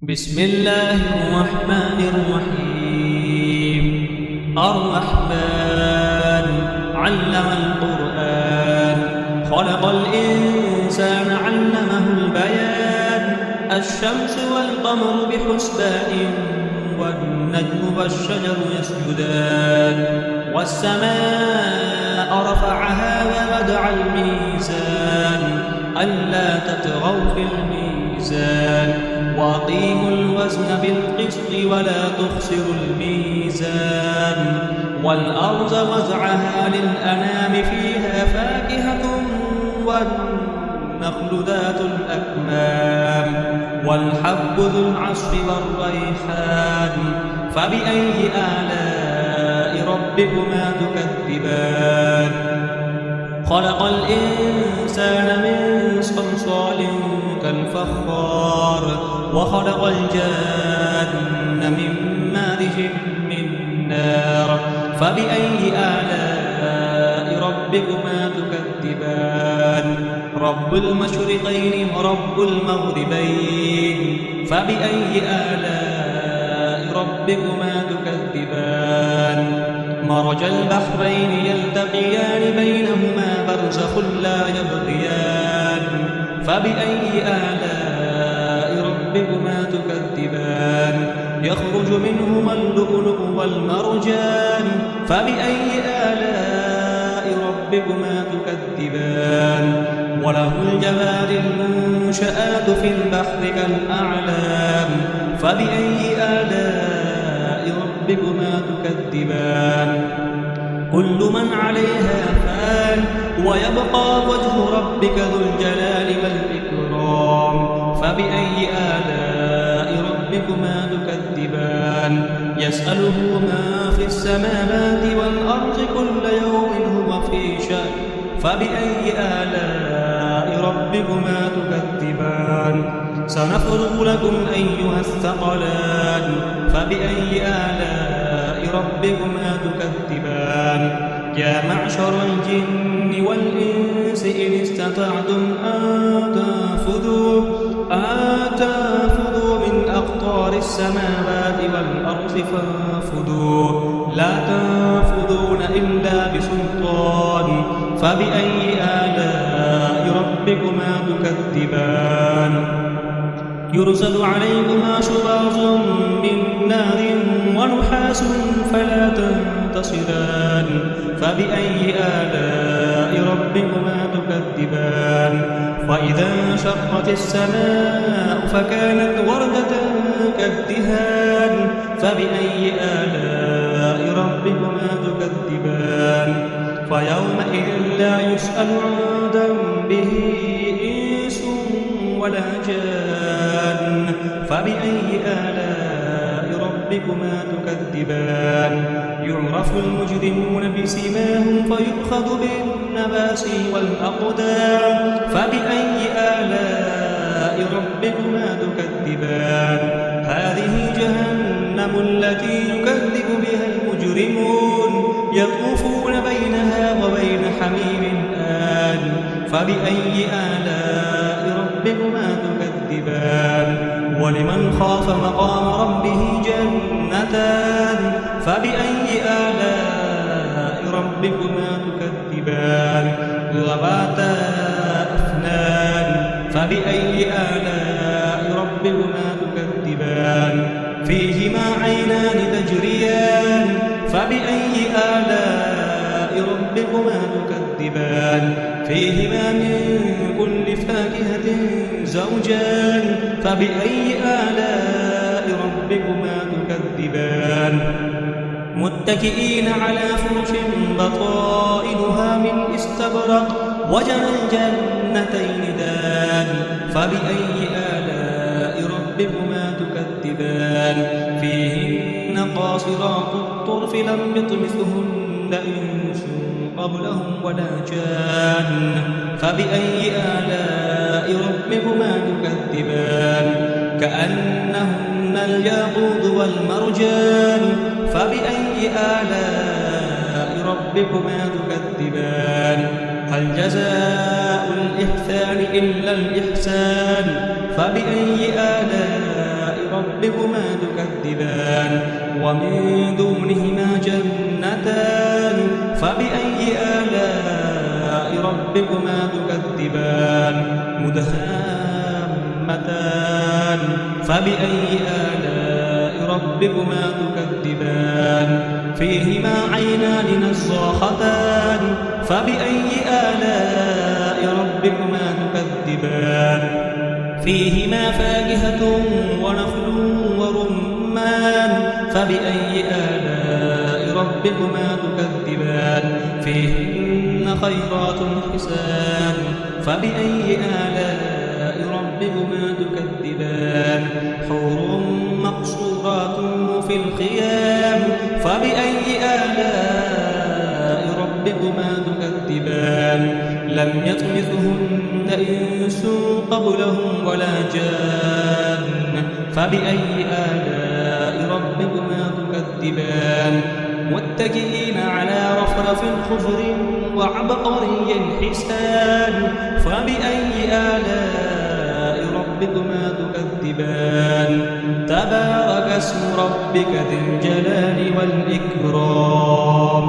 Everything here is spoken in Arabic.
بسم الله الرحمن الرحيم. الرحمن علم القرآن خلق الإنسان علمه البيان. الشمس والقمر بحسبان والنجم والشجر يسجدان. والسماء رفعها ووضع الميزان ألا تطغوا في الميزان وأقيموا الوزن بالقسط ولا تخسروا الميزان. والأرض وزعها للأنام فيها فاكهة والنخل ذات الأكمام والحب ذو العصف والريحان. فبأي آلاء ربكما تكذبان؟ خلق الإنسان من صلصال كالفخار وخلق الجان من مارج من نار. فبأي آلاء ربكما تكذبان؟ رب المشرقين ورب المغربين. فبأي آلاء ربكما تكذبان؟ مرج البحرين يلتقيان بينهما برزخ لا يبغيان. فبأي آلاء ربكما تكذبان؟ يخرج منهما اللؤلؤ والمرجان. فبأي آلاء ربكما تكذبان؟ وله الجوار المنشآت في البحر كالأعلام. فبأي آلاء ربكما تكذبان؟ كل من عليها فان ويبقى وجه ربك ذو الجلال والإكرام. فبأي آلاء ربكما تكذبان؟ يسأله ما في السماوات والأرض كل يوم هو في شأن. فبأي آلاء ربكما تكذبان؟ سنفرغ لكم أيها الثقلان. فبأي آلاء ربكما تكذبان؟ يا معشر الجن والإنس إن استطعتم أن تنفذوا من أقطار السماوات والأرض فانفذوا لا تنفذون إلا بسلطان. فبأي آلاء ربكما تكذبان؟ يرسل عليكما شواظ من نار ونحاس فلا تنتصران. فبأي آلاء ربكما تكذبان؟ وإذا انشقت السماء فكانت وردة كالدهان. فبأي آلاء ربكما تكذبان؟ فيومئذ لا يسأل عن ذنبه إنس ولا جان. فبأي آلاء ربكما تكذبان؟ يعرف المجرمون بسيماهم فيؤخذ بالنباسي والأقدام. فبأي آلاء ربكما تكذبان؟ هذه جهنم التي يكذب بها المجرمون يطوفون بينها وبين حميم آن. فبأي آلاء ربكما تكذبان؟ ولمن خاف مقام ربه جنتان. فبأي آلاء ربكما تكذبان؟ ذواتا أفنان. فبأي آلاء ربكما تكذبان؟ فيهما عينان تجريان. فبأي آلاء ربكما تكذبان؟ فيهما من كل فاكهة زوجان. فبأي آلاء ربكما تكذبان؟ متكئين على فرش بطائنها من استبرق وجنى الجنتين دان. فبأي آلاء ربكما تكذبان؟ فيهن قاصرات الطرف لم يطمثهن إنس قبلهم ولا جان. فبأي آلاء ربكما تكذبان؟ كأنهن الياقوت والمرجان. فبأي آلاء ربكما تكذبان؟ هل جزاء الإحسان إلا الإحسان؟ فبأي آلاء ربكما تكذبان ومن دونهما جنتان فبأي آلاء ربكما تكذبان مدهامتان فبأي آلاء ربكما تكذبان فيهما عينان نضاختان فبأي آلاء ربكما تكذبان فيهما فاكهة ونخل ورمان فبأي آلاء ربكما تكذبان فيهن خيرات حسان فبأي آلاء ربكما تكذبان حور مقصورات في الخيام فبأي آلاء ربكما تكذبان لم يطمثهن إنس قبلهم ولا جان فبأي آلاء ربكما تكذبان متكئين على رفرف خضر وعبقري حسان فبأي آلاء ربكما تكذبان تبارك اسم ربك ذي الجلال والإكرام